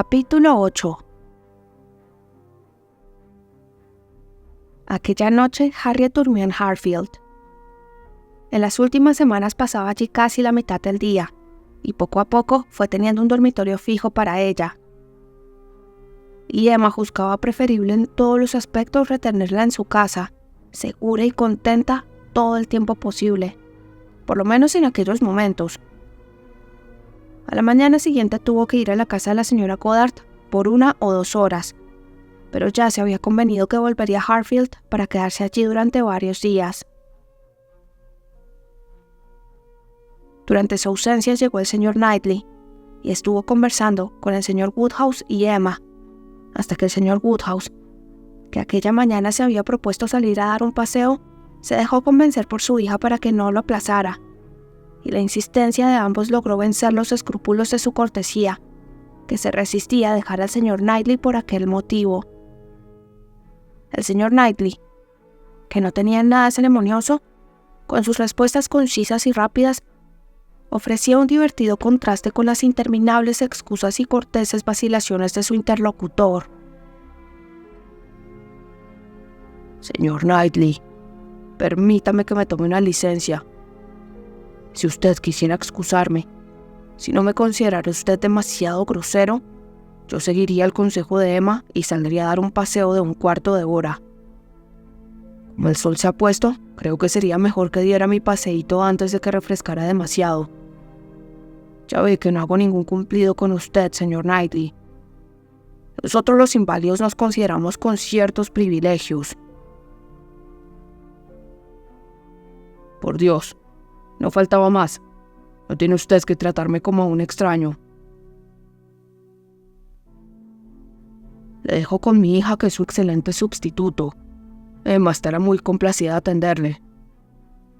Capítulo 8. Aquella noche, Harriet durmió en Hartfield. En las últimas semanas pasaba allí casi la mitad del día, y poco a poco fue teniendo un dormitorio fijo para ella. Y Emma juzgaba preferible en todos los aspectos retenerla en su casa, segura y contenta todo el tiempo posible, por lo menos en aquellos momentos. A la mañana siguiente tuvo que ir a la casa de la señora Goddard por 1 o 2 horas, pero ya se había convenido que volvería a Hartfield para quedarse allí durante varios días. Durante su ausencia llegó el señor Knightley y estuvo conversando con el señor Woodhouse y Emma, hasta que el señor Woodhouse, que aquella mañana se había propuesto salir a dar un paseo, se dejó convencer por su hija para que no lo aplazara, y la insistencia de ambos logró vencer los escrúpulos de su cortesía, que se resistía a dejar al señor Knightley por aquel motivo. El señor Knightley, que no tenía nada ceremonioso, con sus respuestas concisas y rápidas, ofrecía un divertido contraste con las interminables excusas y corteses vacilaciones de su interlocutor. Señor Knightley, permítame que me tome una licencia. Si usted quisiera excusarme, si no me considerara usted demasiado grosero, yo seguiría el consejo de Emma y saldría a dar un paseo de 1/4 de hora. Como el sol se ha puesto, creo que sería mejor que diera mi paseíto antes de que refrescara demasiado. Ya ve que no hago ningún cumplido con usted, señor Knightley. Nosotros los inválidos nos consideramos con ciertos privilegios. Por Dios, no faltaba más. No tiene usted que tratarme como a un extraño. Le dejo con mi hija, que es su excelente sustituto. Emma estará muy complacida de atenderle.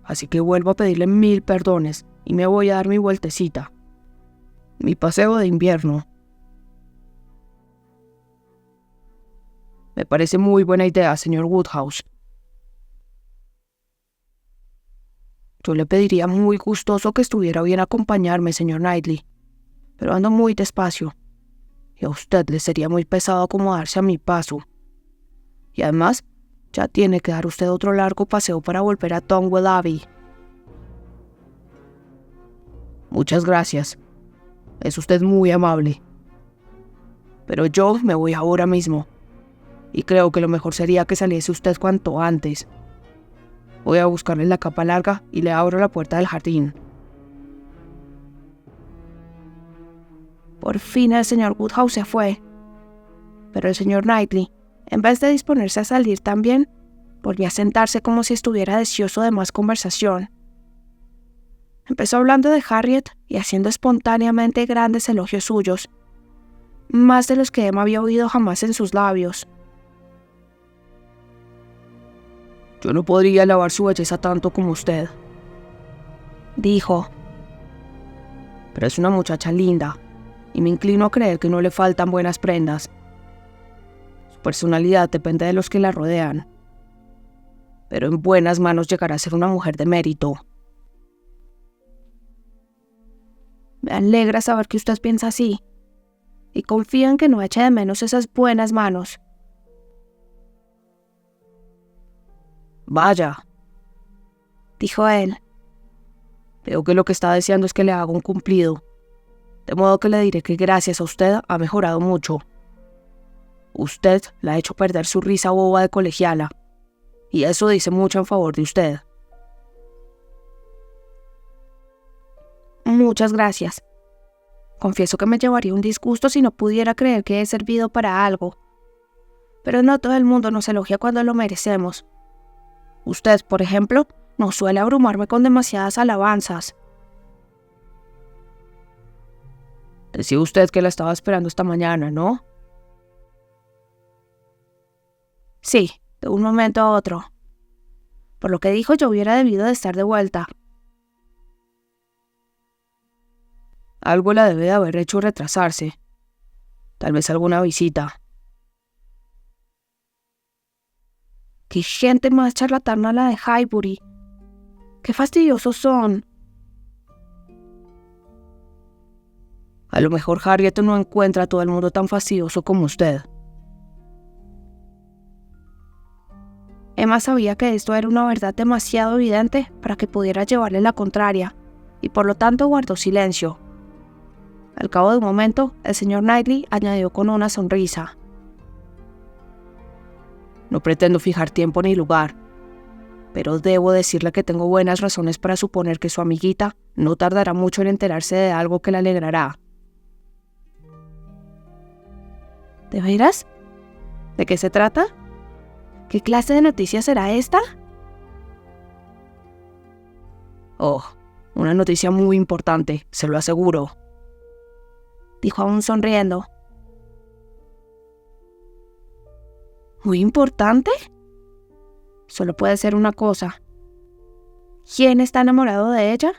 Así que vuelvo a pedirle 1000 perdones y me voy a dar mi vueltecita. Mi paseo de invierno. Me parece muy buena idea, señor Woodhouse. Yo le pediría muy gustoso que estuviera bien acompañarme, señor Knightley, pero ando muy despacio, y a usted le sería muy pesado acomodarse a mi paso. Y además, ya tiene que dar usted otro largo paseo para volver a Donwell Abbey. Muchas gracias. Es usted muy amable. Pero yo me voy ahora mismo, y creo que lo mejor sería que saliese usted cuanto antes. Voy a buscarle la capa larga y le abro la puerta del jardín. Por fin el señor Woodhouse se fue, pero el señor Knightley, en vez de disponerse a salir también, volvió a sentarse como si estuviera deseoso de más conversación. Empezó hablando de Harriet y haciendo espontáneamente grandes elogios suyos, más de los que Emma había oído jamás en sus labios. Yo no podría alabar su belleza tanto como usted, dijo. Pero es una muchacha linda, y me inclino a creer que no le faltan buenas prendas. Su personalidad depende de los que la rodean, pero en buenas manos llegará a ser una mujer de mérito. Me alegra saber que usted piensa así, y confío en que no eche de menos esas buenas manos. Vaya, dijo él. Veo que lo que está deseando es que le haga un cumplido, de modo que le diré que gracias a usted ha mejorado mucho. Usted le ha hecho perder su risa boba de colegiala, y eso dice mucho en favor de usted. Muchas gracias. Confieso que me llevaría un disgusto si no pudiera creer que he servido para algo. Pero no todo el mundo nos elogia cuando lo merecemos. Usted, por ejemplo, no suele abrumarme con demasiadas alabanzas. Decía usted que la estaba esperando esta mañana, ¿no? Sí, de un momento a otro. Por lo que dijo, yo hubiera debido de estar de vuelta. Algo la debe de haber hecho retrasarse. Tal vez alguna visita. ¡Qué gente más charlatana la de Highbury! ¡Qué fastidiosos son! A lo mejor Harriet no encuentra a todo el mundo tan fastidioso como usted. Emma sabía que esto era una verdad demasiado evidente para que pudiera llevarle la contraria, y por lo tanto guardó silencio. Al cabo de un momento, el señor Knightley añadió con una sonrisa: No pretendo fijar tiempo ni lugar, pero debo decirle que tengo buenas razones para suponer que su amiguita no tardará mucho en enterarse de algo que la alegrará. ¿De veras? ¿De qué se trata? ¿Qué clase de noticia será esta? Oh, una noticia muy importante, se lo aseguro, dijo aún sonriendo. ¿Muy importante? Solo puede ser una cosa. ¿Quién está enamorado de ella?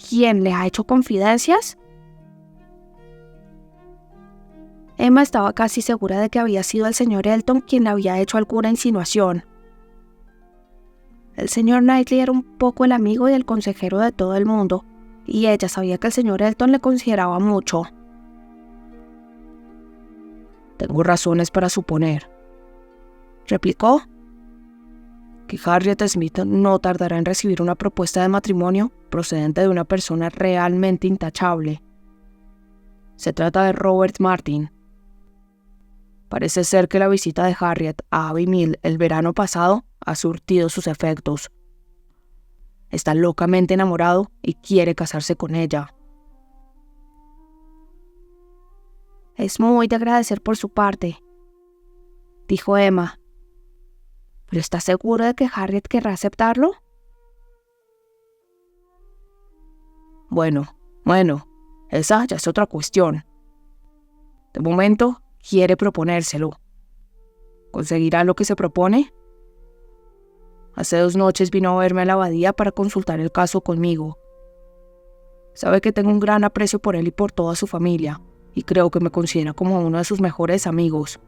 ¿Quién le ha hecho confidencias? Emma estaba casi segura de que había sido el señor Elton quien le había hecho alguna insinuación. El señor Knightley era un poco el amigo y el consejero de todo el mundo, y ella sabía que el señor Elton le consideraba mucho. Tengo razones para suponer, replicó, que Harriet Smith no tardará en recibir una propuesta de matrimonio procedente de una persona realmente intachable. Se trata de Robert Martin. Parece ser que la visita de Harriet a Abbey Mill el verano pasado ha surtido sus efectos. Está locamente enamorado y quiere casarse con ella. Es muy de agradecer por su parte, dijo Emma. ¿Pero está seguro de que Harriet querrá aceptarlo? Bueno, esa ya es otra cuestión. De momento, quiere proponérselo. ¿Conseguirá lo que se propone? Hace 2 noches vino a verme a la abadía para consultar el caso conmigo. Sabe que tengo un gran aprecio por él y por toda su familia, y creo que me considera como uno de sus mejores amigos.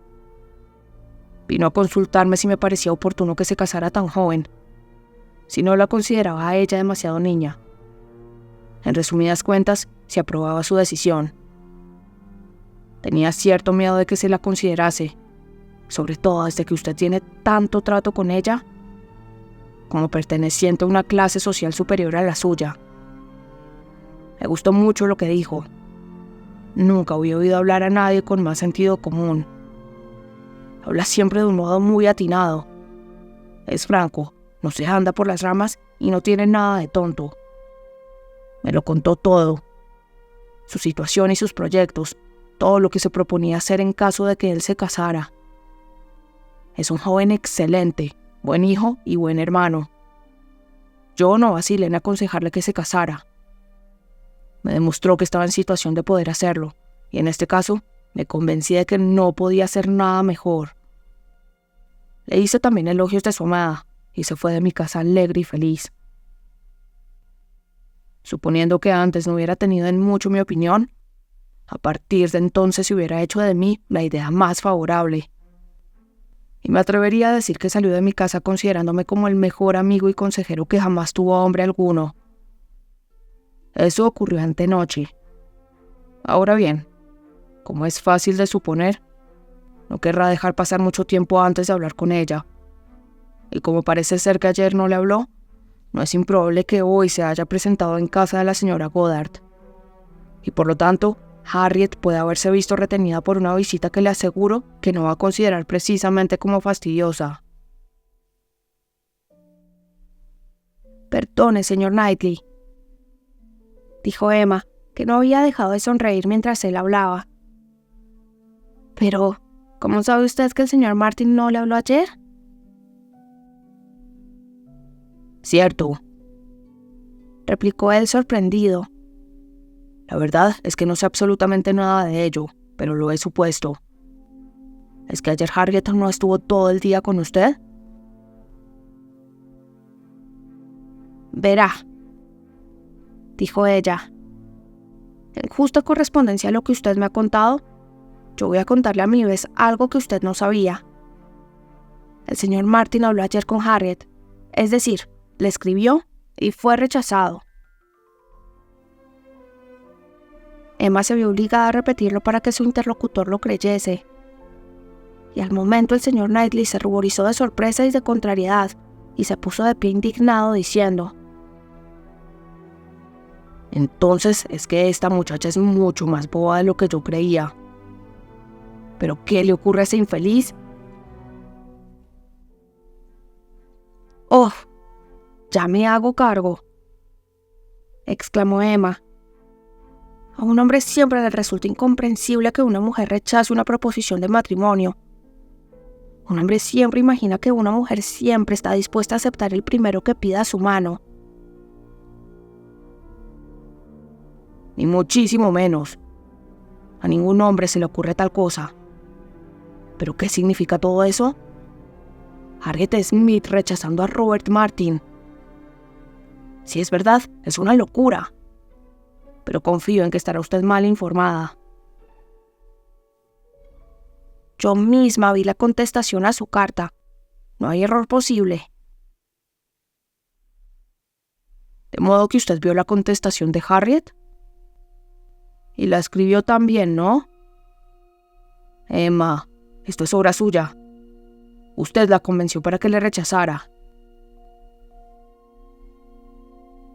Vino a consultarme si me parecía oportuno que se casara tan joven, si no la consideraba a ella demasiado niña. En resumidas cuentas, si aprobaba su decisión. Tenía cierto miedo de que se la considerase, sobre todo desde que usted tiene tanto trato con ella, como perteneciente a una clase social superior a la suya. Me gustó mucho lo que dijo. Nunca había oído hablar a nadie con más sentido común. Habla siempre de un modo muy atinado. Es franco, no se anda por las ramas y no tiene nada de tonto. Me lo contó todo. Su situación y sus proyectos, todo lo que se proponía hacer en caso de que él se casara. Es un joven excelente, buen hijo y buen hermano. Yo no vacilé en aconsejarle que se casara. Me demostró que estaba en situación de poder hacerlo, y en este caso me convencí de que no podía hacer nada mejor. Le hice también elogios de su amada, y se fue de mi casa alegre y feliz. Suponiendo que antes no hubiera tenido en mucho mi opinión, a partir de entonces se hubiera hecho de mí la idea más favorable. Y me atrevería a decir que salió de mi casa considerándome como el mejor amigo y consejero que jamás tuvo hombre alguno. Eso ocurrió antenoche. Ahora bien, como es fácil de suponer, no querrá dejar pasar mucho tiempo antes de hablar con ella. Y como parece ser que ayer no le habló, no es improbable que hoy se haya presentado en casa de la señora Goddard. Y por lo tanto, Harriet puede haberse visto retenida por una visita que le aseguro que no va a considerar precisamente como fastidiosa. Perdone, señor Knightley, dijo Emma, que no había dejado de sonreír mientras él hablaba. Pero, ¿cómo sabe usted que el señor Martin no le habló ayer? Cierto, replicó él sorprendido. La verdad es que no sé absolutamente nada de ello, pero lo he supuesto. ¿Es que ayer Harriet no estuvo todo el día con usted? Verá, dijo ella. En justa correspondencia a lo que usted me ha contado, yo voy a contarle a mi vez algo que usted no sabía. El señor Martin habló ayer con Harriet, es decir, le escribió y fue rechazado. Emma se vio obligada a repetirlo para que su interlocutor lo creyese. Y al momento el señor Knightley se ruborizó de sorpresa y de contrariedad, y se puso de pie indignado diciendo: Entonces es que esta muchacha es mucho más boba de lo que yo creía. ¿Pero qué le ocurre a ese infeliz? «¡Oh! Ya me hago cargo», exclamó Emma. A un hombre siempre le resulta incomprensible que una mujer rechace una proposición de matrimonio. Un hombre siempre imagina que una mujer siempre está dispuesta a aceptar el primero que pida a su mano. Ni muchísimo menos. A ningún hombre se le ocurre tal cosa. ¿Pero qué significa todo eso? Harriet Smith rechazando a Robert Martin. Si es verdad, es una locura. Pero confío en que estará usted mal informada. Yo misma vi la contestación a su carta. No hay error posible. ¿De modo que usted vio la contestación de Harriet? Y la escribió también, ¿no? Emma, esto es obra suya. Usted la convenció para que le rechazara.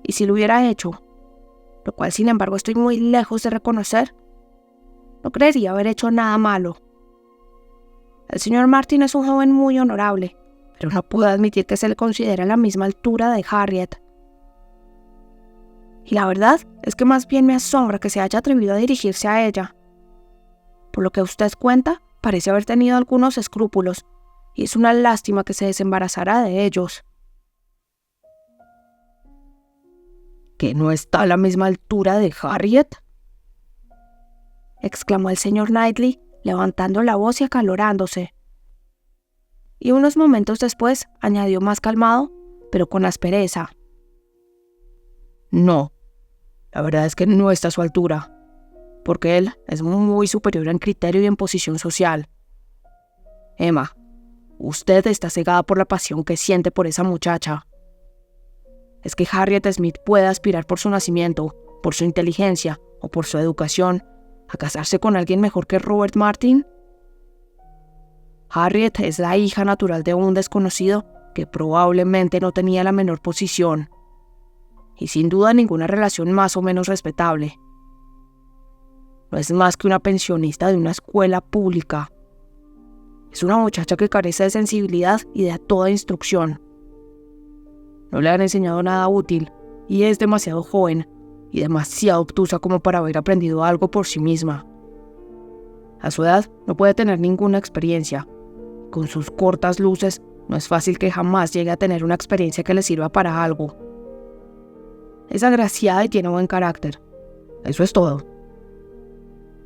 ¿Y si lo hubiera hecho? Lo cual, sin embargo, estoy muy lejos de reconocer. No creería haber hecho nada malo. El señor Martin es un joven muy honorable, pero no puedo admitir que se le considere a la misma altura de Harriet. Y la verdad es que más bien me asombra que se haya atrevido a dirigirse a ella. Por lo que usted cuenta, parece haber tenido algunos escrúpulos, y es una lástima que se desembarazara de ellos. ¿Que no está a la misma altura de Harriet?, exclamó el señor Knightley, levantando la voz y acalorándose. Y unos momentos después añadió más calmado, pero con aspereza: No, la verdad es que no está a su altura, porque él es muy superior en criterio y en posición social. Emma, usted está cegada por la pasión que siente por esa muchacha. ¿Es que Harriet Smith puede aspirar por su nacimiento, por su inteligencia o por su educación a casarse con alguien mejor que Robert Martin? Harriet es la hija natural de un desconocido que probablemente no tenía la menor posición, y sin duda ninguna relación más o menos respetable. No es más que una pensionista de una escuela pública. Es una muchacha que carece de sensibilidad y de toda instrucción. No le han enseñado nada útil, y es demasiado joven y demasiado obtusa como para haber aprendido algo por sí misma. A su edad no puede tener ninguna experiencia. Con sus cortas luces, no es fácil que jamás llegue a tener una experiencia que le sirva para algo. Es agraciada y tiene buen carácter. Eso es todo.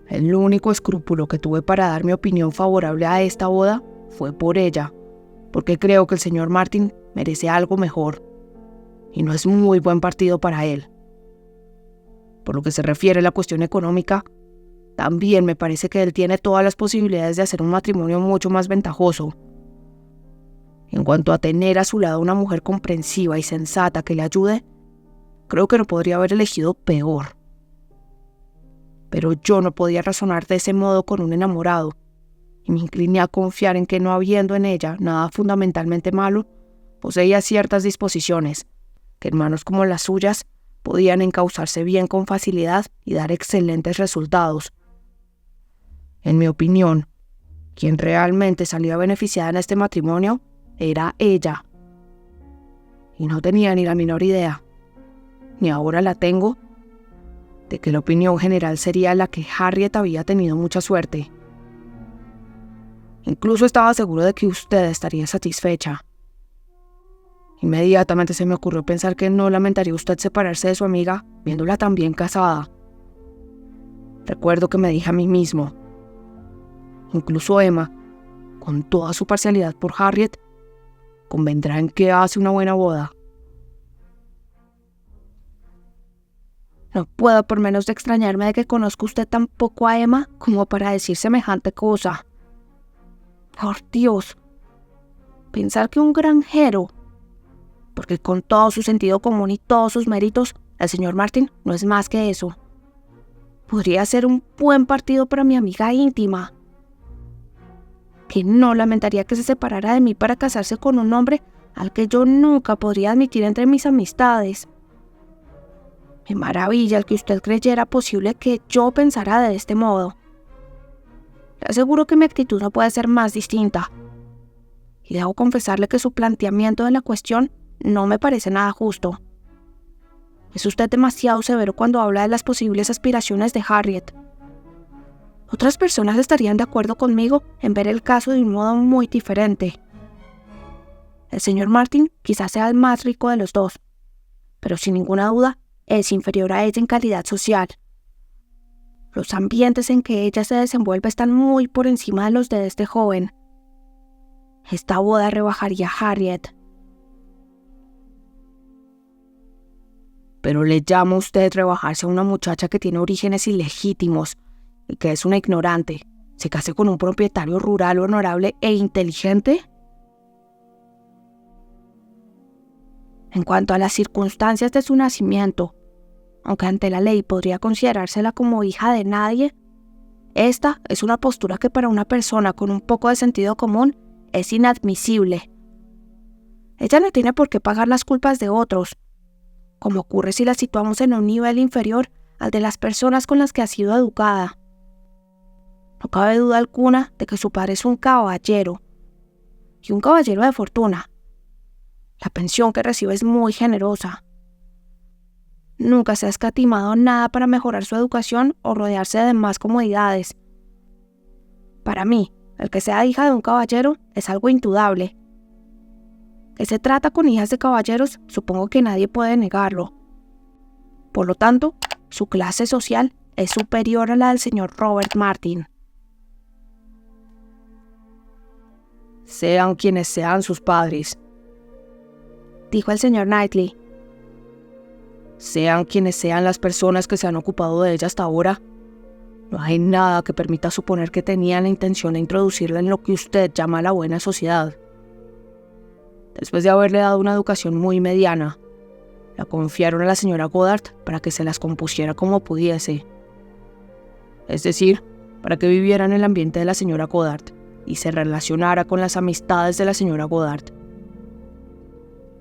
El único escrúpulo que tuve para dar mi opinión favorable a esta boda fue por ella, porque creo que el señor Martin merece algo mejor, y no es muy buen partido para él. Por lo que se refiere a la cuestión económica, también me parece que él tiene todas las posibilidades de hacer un matrimonio mucho más ventajoso. En cuanto a tener a su lado una mujer comprensiva y sensata que le ayude, creo que no podría haber elegido peor. Pero yo no podía razonar de ese modo con un enamorado, y me incliné a confiar en que, no habiendo en ella nada fundamentalmente malo, poseía ciertas disposiciones, que en manos como las suyas podían encauzarse bien con facilidad y dar excelentes resultados. En mi opinión, quien realmente salió beneficiada en este matrimonio era ella. Y no tenía ni la menor idea, ni ahora la tengo, de que la opinión general sería la que Harriet había tenido mucha suerte. Incluso estaba seguro de que usted estaría satisfecha. Inmediatamente se me ocurrió pensar que no lamentaría usted separarse de su amiga viéndola tan bien casada. Recuerdo que me dije a mí mismo: incluso Emma, con toda su parcialidad por Harriet, convendrá en que hace una buena boda. No puedo por menos de extrañarme de que conozca usted tan poco a Emma como para decir semejante cosa. Por Dios, pensar que un granjero, porque con todo su sentido común y todos sus méritos, el señor Martin no es más que eso, podría ser un buen partido para mi amiga íntima, que no lamentaría que se separara de mí para casarse con un hombre al que yo nunca podría admitir entre mis amistades. Me maravilla el que usted creyera posible que yo pensara de este modo. Le aseguro que mi actitud no puede ser más distinta. Y debo confesarle que su planteamiento de la cuestión no me parece nada justo. Es usted demasiado severo cuando habla de las posibles aspiraciones de Harriet. Otras personas estarían de acuerdo conmigo en ver el caso de un modo muy diferente. El señor Martin quizás sea el más rico de los dos, pero sin ninguna duda es inferior a ella en calidad social. Los ambientes en que ella se desenvuelve están muy por encima de los de este joven. Esta boda rebajaría a Harriet. Pero le llama usted rebajarse a una muchacha que tiene orígenes ilegítimos y que es una ignorante, se case con un propietario rural honorable e inteligente. En cuanto a las circunstancias de su nacimiento, aunque ante la ley podría considerársela como hija de nadie, esta es una postura que para una persona con un poco de sentido común es inadmisible. Ella no tiene por qué pagar las culpas de otros, como ocurre si la situamos en un nivel inferior al de las personas con las que ha sido educada. No cabe duda alguna de que su padre es un caballero, y un caballero de fortuna. La pensión que recibe es muy generosa. Nunca se ha escatimado nada para mejorar su educación o rodearse de más comodidades. Para mí, el que sea hija de un caballero es algo indudable. Que se trata con hijas de caballeros, supongo que nadie puede negarlo. Por lo tanto, su clase social es superior a la del señor Robert Martin. Sean quienes sean sus padres, dijo el señor Knightley. Sean quienes sean las personas que se han ocupado de ella hasta ahora, no hay nada que permita suponer que tenían la intención de introducirla en lo que usted llama la buena sociedad. Después de haberle dado una educación muy mediana, la confiaron a la señora Goddard para que se las compusiera como pudiese. Es decir, para que viviera en el ambiente de la señora Goddard y se relacionara con las amistades de la señora Goddard.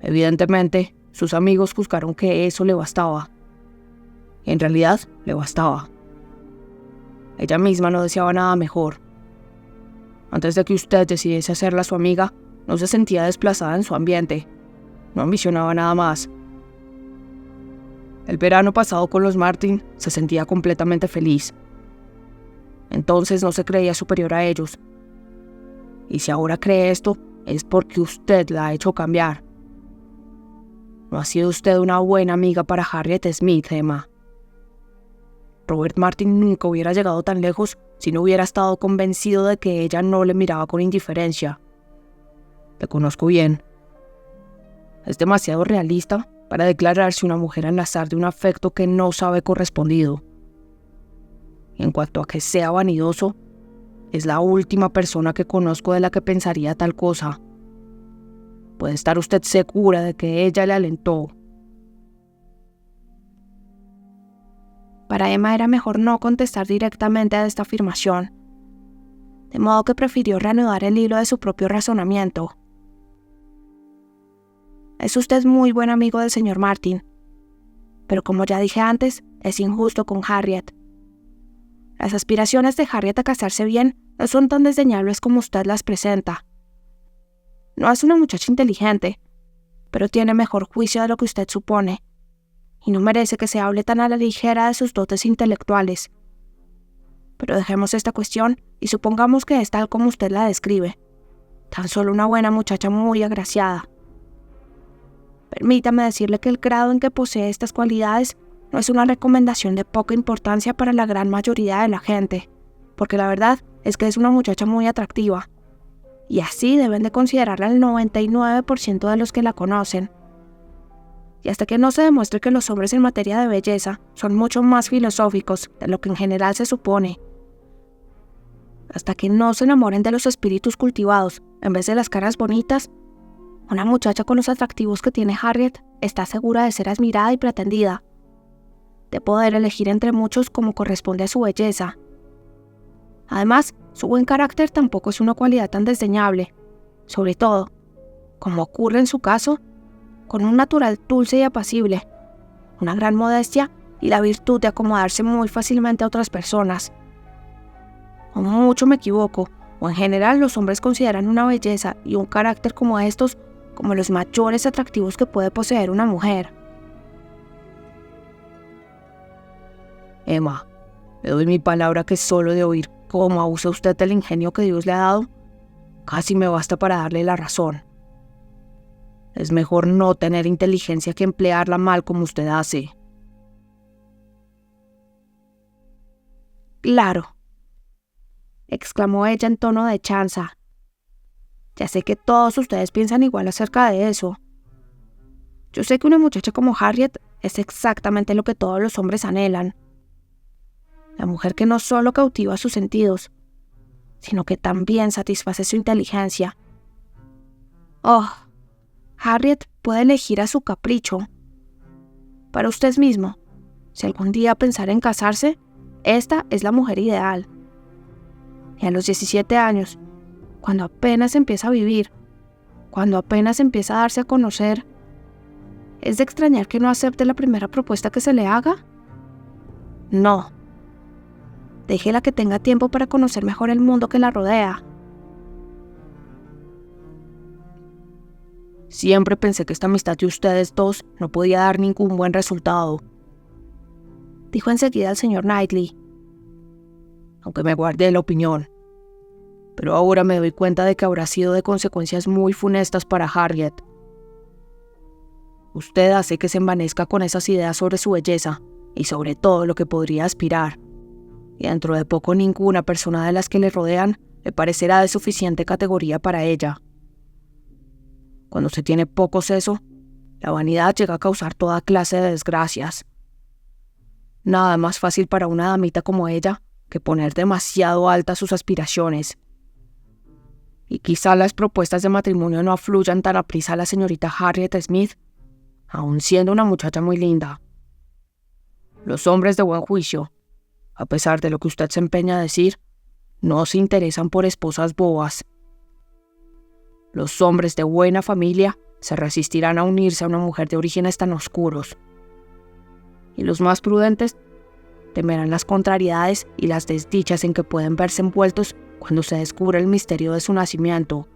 Evidentemente, sus amigos juzgaron que eso le bastaba. En realidad, le bastaba. Ella misma no deseaba nada mejor. Antes de que usted decidiese hacerla su amiga, no se sentía desplazada en su ambiente. No ambicionaba nada más. El verano pasado con los Martin se sentía completamente feliz. Entonces no se creía superior a ellos. Y si ahora cree esto, es porque usted la ha hecho cambiar. No ha sido usted una buena amiga para Harriet Smith, Emma. Robert Martin nunca hubiera llegado tan lejos si no hubiera estado convencido de que ella no le miraba con indiferencia. Le conozco bien. Es demasiado realista para declararse una mujer al azar de un afecto que no sabe correspondido. Y en cuanto a que sea vanidoso, es la última persona que conozco de la que pensaría tal cosa. Puede estar usted segura de que ella le alentó. Para Emma era mejor no contestar directamente a esta afirmación, de modo que prefirió reanudar el hilo de su propio razonamiento. Es usted muy buen amigo del señor Martin, pero como ya dije antes, es injusto con Harriet. Las aspiraciones de Harriet a casarse bien no son tan desdeñables como usted las presenta. No es una muchacha inteligente, pero tiene mejor juicio de lo que usted supone, y no merece que se hable tan a la ligera de sus dotes intelectuales. Pero dejemos esta cuestión y supongamos que es tal como usted la describe, tan solo una buena muchacha muy agraciada. Permítame decirle que el grado en que posee estas cualidades no es una recomendación de poca importancia para la gran mayoría de la gente, porque la verdad es que es una muchacha muy atractiva, y así deben de considerarla el 99% de los que la conocen. Y hasta que no se demuestre que los hombres en materia de belleza son mucho más filosóficos de lo que en general se supone, hasta que no se enamoren de los espíritus cultivados en vez de las caras bonitas, una muchacha con los atractivos que tiene Harriet está segura de ser admirada y pretendida. de poder elegir entre muchos como corresponde a su belleza. Además, su buen carácter tampoco es una cualidad tan desdeñable, sobre todo, como ocurre en su caso, con un natural dulce y apacible, una gran modestia y la virtud de acomodarse muy fácilmente a otras personas. O mucho me equivoco, o en general los hombres consideran una belleza y un carácter como estos como los mayores atractivos que puede poseer una mujer. Emma, le doy mi palabra que solo de oír cómo abusa usted del ingenio que Dios le ha dado, casi me basta para darle la razón. Es mejor no tener inteligencia que emplearla mal como usted hace. Claro, exclamó ella en tono de chanza. Ya sé que todos ustedes piensan igual acerca de eso. Yo sé que una muchacha como Harriet es exactamente lo que todos los hombres anhelan. La mujer que no solo cautiva sus sentidos, sino que también satisface su inteligencia. Oh, Harriet puede elegir a su capricho. Para usted mismo, si algún día pensara en casarse, esta es la mujer ideal. Y a los 17 años, cuando apenas empieza a vivir, cuando apenas empieza a darse a conocer, ¿es de extrañar que no acepte la primera propuesta que se le haga? No. Déjela que tenga tiempo para conocer mejor el mundo que la rodea. Siempre pensé que esta amistad de ustedes dos no podía dar ningún buen resultado, dijo enseguida el señor Knightley. Aunque me guardé la opinión. Pero ahora me doy cuenta de que habrá sido de consecuencias muy funestas para Harriet. Usted hace que se envanezca con esas ideas sobre su belleza y sobre todo lo que podría aspirar. Y dentro de poco ninguna persona de las que le rodean le parecerá de suficiente categoría para ella. Cuando se tiene poco seso, la vanidad llega a causar toda clase de desgracias. Nada más fácil para una damita como ella que poner demasiado altas sus aspiraciones. Y quizá las propuestas de matrimonio no afluyan tan aprisa a la señorita Harriet Smith, aun siendo una muchacha muy linda. Los hombres de buen juicio, a pesar de lo que usted se empeña a decir, no se interesan por esposas bobas. Los hombres de buena familia se resistirán a unirse a una mujer de orígenes tan oscuros. Y los más prudentes temerán las contrariedades y las desdichas en que pueden verse envueltos cuando se descubra el misterio de su nacimiento.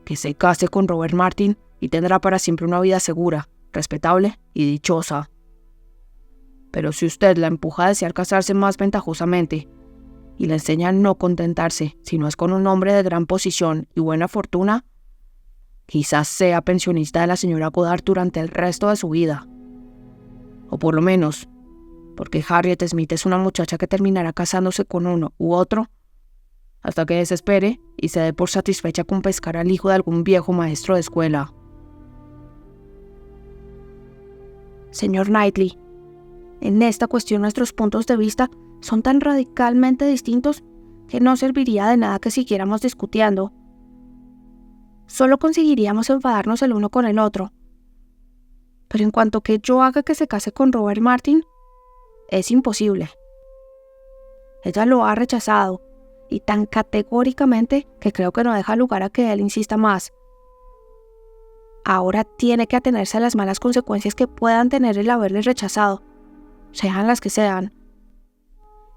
Que se case con Robert Martin y tendrá para siempre una vida segura, respetable y dichosa. Pero si usted la empuja a desear casarse más ventajosamente y le enseña a no contentarse si no es con un hombre de gran posición y buena fortuna, quizás sea pensionista de la señora Goddard durante el resto de su vida. O por lo menos, porque Harriet Smith es una muchacha que terminará casándose con uno u otro, hasta que desespere y se dé por satisfecha con pescar al hijo de algún viejo maestro de escuela. Señor Knightley, en esta cuestión nuestros puntos de vista son tan radicalmente distintos que no serviría de nada que siguiéramos discutiendo. Solo conseguiríamos enfadarnos el uno con el otro. Pero en cuanto que yo haga que se case con Robert Martin, es imposible. Ella lo ha rechazado, y tan categóricamente que creo que no deja lugar a que él insista más. Ahora tiene que atenerse a las malas consecuencias que puedan tener el haberle rechazado, sean las que sean.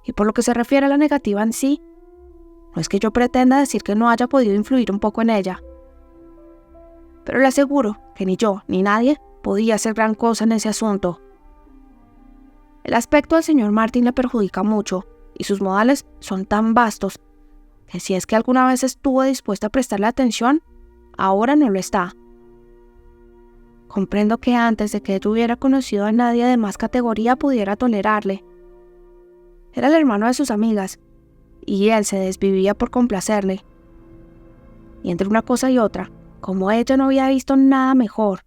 Y por lo que se refiere a la negativa en sí, no es que yo pretenda decir que no haya podido influir un poco en ella. Pero le aseguro que ni yo ni nadie podía hacer gran cosa en ese asunto. El aspecto del señor Martin le perjudica mucho, y sus modales son tan vastos que si es que alguna vez estuvo dispuesta a prestarle atención, ahora no lo está. Comprendo que antes de que ella hubiera conocido a nadie de más categoría pudiera tolerarle. Era el hermano de sus amigas, y él se desvivía por complacerle. Y entre una cosa y otra, como ella no había visto nada mejor,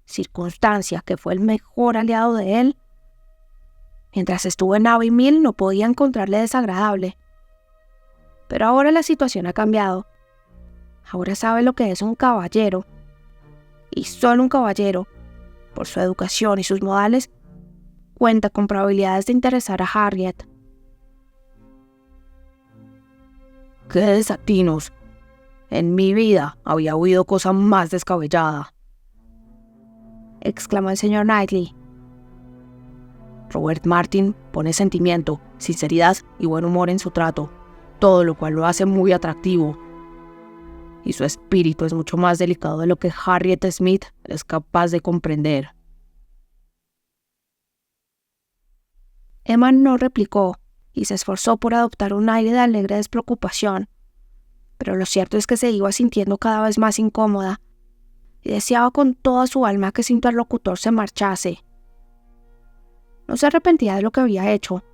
circunstancia que fue el mejor aliado de él, mientras estuvo en Abbey Mill no podía encontrarle desagradable. Pero ahora la situación ha cambiado. Ahora sabe lo que es un caballero. Y solo un caballero, por su educación y sus modales, cuenta con probabilidades de interesar a Harriet. ¡Qué desatinos! En mi vida había oído cosa más descabellada, exclamó el señor Knightley. Robert Martin pone sentimiento, sinceridad y buen humor en su trato, todo lo cual lo hace muy atractivo. Y su espíritu es mucho más delicado de lo que Harriet Smith es capaz de comprender. Emma no replicó y se esforzó por adoptar un aire de alegre despreocupación, pero lo cierto es que se iba sintiendo cada vez más incómoda y deseaba con toda su alma que su interlocutor se marchase. No se arrepentía de lo que había hecho.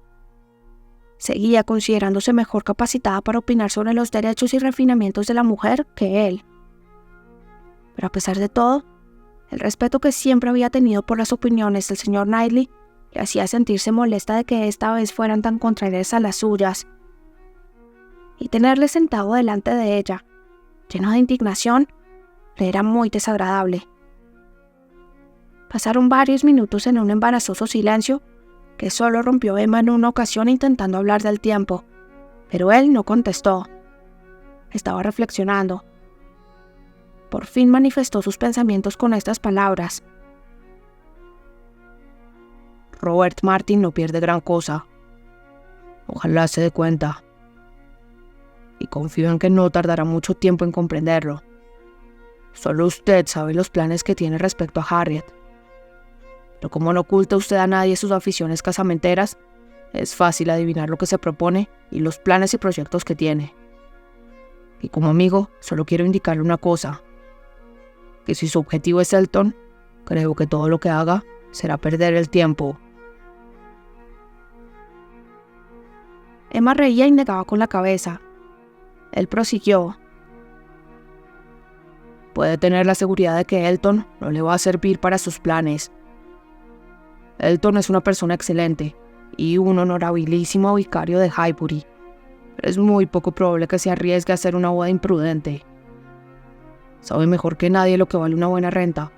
Seguía considerándose mejor capacitada para opinar sobre los derechos y refinamientos de la mujer que él. Pero a pesar de todo, el respeto que siempre había tenido por las opiniones del señor Knightley le hacía sentirse molesta de que esta vez fueran tan contrarias a las suyas. Y tenerle sentado delante de ella, lleno de indignación, le era muy desagradable. Pasaron varios minutos en un embarazoso silencio que solo rompió Emma en una ocasión intentando hablar del tiempo, pero él no contestó. Estaba reflexionando. Por fin manifestó sus pensamientos con estas palabras. Robert Martin no pierde gran cosa. Ojalá se dé cuenta. Y confío en que no tardará mucho tiempo en comprenderlo. Solo usted sabe los planes que tiene respecto a Harriet. Pero como no oculta usted a nadie sus aficiones casamenteras, es fácil adivinar lo que se propone y los planes y proyectos que tiene. Y como amigo, solo quiero indicarle una cosa, que si su objetivo es Elton, creo que todo lo que haga será perder el tiempo. Emma reía y negaba con la cabeza. Él prosiguió. Puede tener la seguridad de que Elton no le va a servir para sus planes. Elton es una persona excelente y un honorabilísimo vicario de Highbury, pero es muy poco probable que se arriesgue a hacer una boda imprudente. Sabe mejor que nadie lo que vale una buena renta.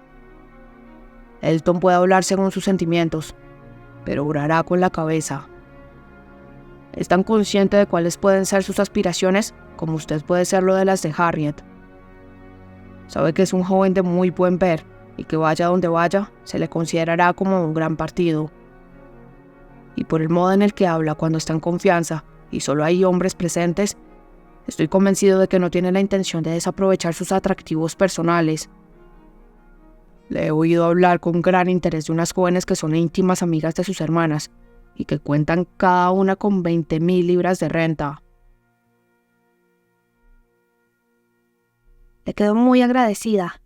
Elton puede hablar según sus sentimientos, pero obrará con la cabeza. Es tan consciente de cuáles pueden ser sus aspiraciones como usted puede serlo de las de Harriet. Sabe que es un joven de muy buen ver y que vaya donde vaya, se le considerará como un gran partido. Y por el modo en el que habla cuando está en confianza y solo hay hombres presentes, estoy convencido de que no tiene la intención de desaprovechar sus atractivos personales. Le he oído hablar con gran interés de unas jóvenes que son íntimas amigas de sus hermanas y que cuentan cada una con 20,000 libras de renta. Le quedó muy agradecida,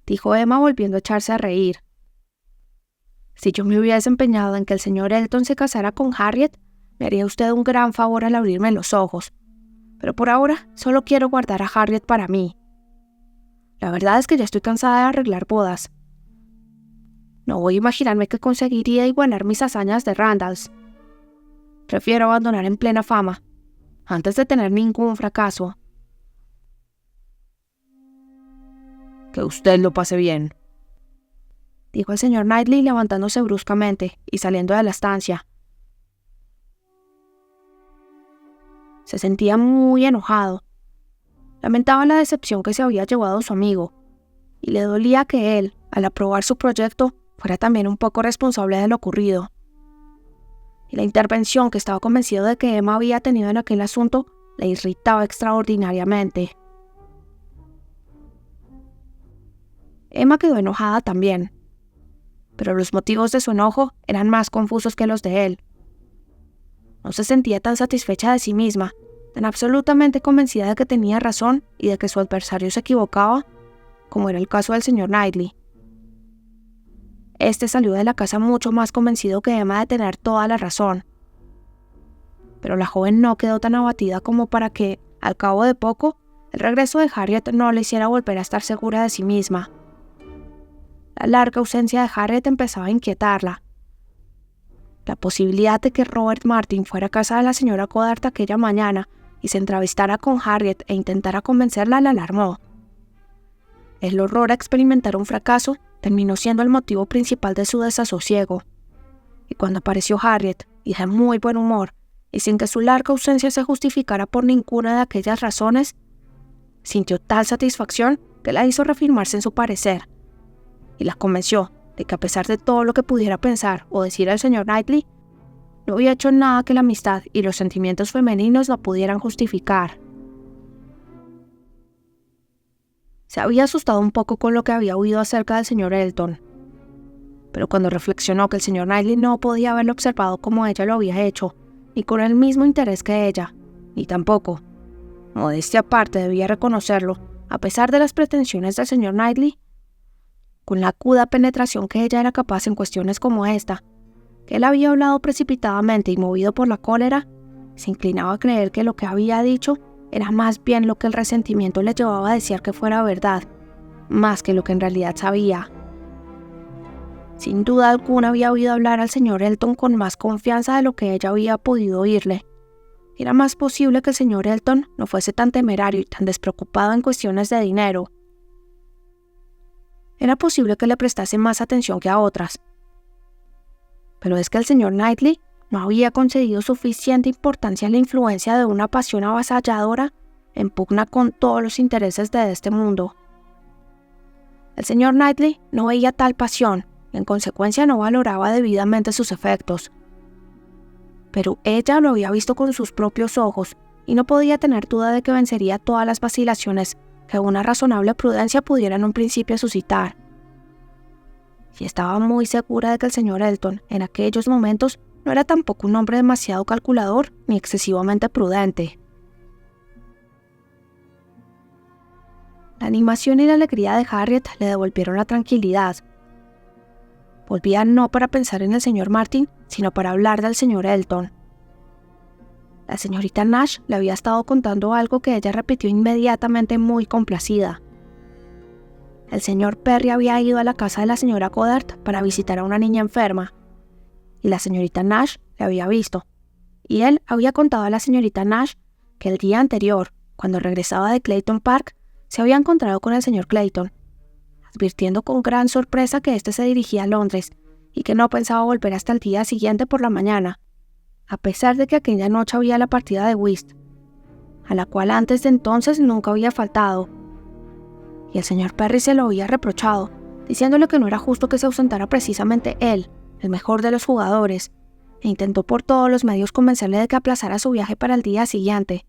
dijo Emma volviendo a echarse a reír. Si yo me hubiese empeñado en que el señor Elton se casara con Harriet, me haría usted un gran favor al abrirme los ojos. Pero por ahora solo quiero guardar a Harriet para mí. La verdad es que ya estoy cansada de arreglar bodas. No voy a imaginarme que conseguiría igualar mis hazañas de Randalls. Prefiero abandonar en plena fama, antes de tener ningún fracaso. Que usted lo pase bien, dijo el señor Knightley levantándose bruscamente y saliendo de la estancia. Se sentía muy enojado. Lamentaba la decepción que se había llevado su amigo, y le dolía que él, al aprobar su proyecto, fuera también un poco responsable de lo ocurrido. Y la intervención que estaba convencido de que Emma había tenido en aquel asunto le irritaba extraordinariamente. Emma quedó enojada también, pero los motivos de su enojo eran más confusos que los de él. No se sentía tan satisfecha de sí misma, tan absolutamente convencida de que tenía razón y de que su adversario se equivocaba, como era el caso del señor Knightley. Este salió de la casa mucho más convencido que Emma de tener toda la razón. Pero la joven no quedó tan abatida como para que, al cabo de poco, el regreso de Harriet no le hiciera volver a estar segura de sí misma. La larga ausencia de Harriet empezaba a inquietarla. La posibilidad de que Robert Martin fuera a casa de la señora Goddard aquella mañana y se entrevistara con Harriet e intentara convencerla la alarmó. el horror a experimentar un fracaso terminó siendo el motivo principal de su desasosiego. Y cuando apareció Harriet, y de muy buen humor, y sin que su larga ausencia se justificara por ninguna de aquellas razones, sintió tal satisfacción que la hizo reafirmarse en su parecer, y la convenció de que a pesar de todo lo que pudiera pensar o decir el señor Knightley, no había hecho nada que la amistad y los sentimientos femeninos no pudieran justificar. Se había asustado un poco con lo que había oído acerca del señor Elton, pero cuando reflexionó que el señor Knightley no podía haberlo observado como ella lo había hecho, ni con el mismo interés que ella, ni tampoco, modestia aparte debía reconocerlo, a pesar de las pretensiones del señor Knightley, con la aguda penetración que ella era capaz en cuestiones como esta, que él había hablado precipitadamente y movido por la cólera, se inclinaba a creer que lo que había dicho era más bien lo que el resentimiento le llevaba a desear que fuera verdad, más que lo que en realidad sabía. Sin duda alguna había oído hablar al señor Elton con más confianza de lo que ella había podido oírle. Era más posible que el señor Elton no fuese tan temerario y tan despreocupado en cuestiones de dinero. Era posible que le prestase más atención que a otras. Pero es que el señor Knightley no había concedido suficiente importancia a la influencia de una pasión avasalladora en pugna con todos los intereses de este mundo. El señor Knightley no veía tal pasión y en consecuencia no valoraba debidamente sus efectos. Pero ella lo había visto con sus propios ojos y no podía tener duda de que vencería todas las vacilaciones que una razonable prudencia pudiera en un principio suscitar. Y estaba muy segura de que el señor Elton, en aquellos momentos, no era tampoco un hombre demasiado calculador ni excesivamente prudente. La animación y la alegría de Harriet le devolvieron la tranquilidad. Volvía no para pensar en el señor Martin, sino para hablar del señor Elton. La señorita Nash le había estado contando algo que ella repitió inmediatamente muy complacida. El señor Perry había ido a la casa de la señora Goddard para visitar a una niña enferma, y la señorita Nash le había visto, y él había contado a la señorita Nash que el día anterior, cuando regresaba de Clayton Park, se había encontrado con el señor Clayton, advirtiendo con gran sorpresa que éste se dirigía a Londres y que no pensaba volver hasta el día siguiente por la mañana, a pesar de que aquella noche había la partida de whist, a la cual antes de entonces nunca había faltado. Y el señor Perry se lo había reprochado, diciéndole que no era justo que se ausentara precisamente él, el mejor de los jugadores, e intentó por todos los medios convencerle de que aplazara su viaje para el día siguiente.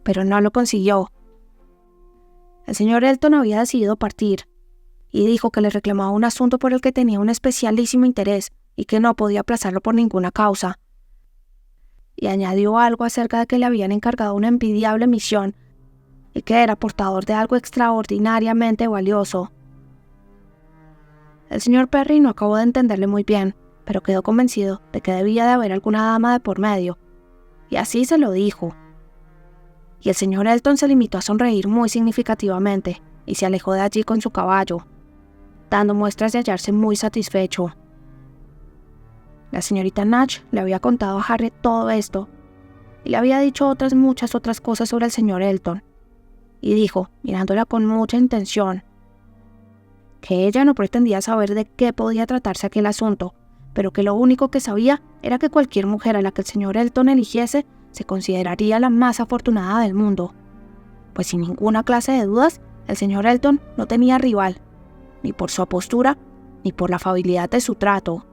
Pero no lo consiguió. El señor Elton había decidido partir, y dijo que le reclamaba un asunto por el que tenía un especialísimo interés y que no podía aplazarlo por ninguna causa. Y añadió algo acerca de que le habían encargado una envidiable misión y que era portador de algo extraordinariamente valioso. El señor Perry no acabó de entenderle muy bien, pero quedó convencido de que debía de haber alguna dama de por medio, y así se lo dijo. Y el señor Elton se limitó a sonreír muy significativamente y se alejó de allí con su caballo, dando muestras de hallarse muy satisfecho. La señorita Nash le había contado a Harriet todo esto, y le había dicho muchas otras cosas sobre el señor Elton, y dijo, mirándola con mucha intención, que ella no pretendía saber de qué podía tratarse aquel asunto, pero que lo único que sabía era que cualquier mujer a la que el señor Elton eligiese se consideraría la más afortunada del mundo, pues sin ninguna clase de dudas, el señor Elton no tenía rival, ni por su apostura, ni por la afabilidad de su trato.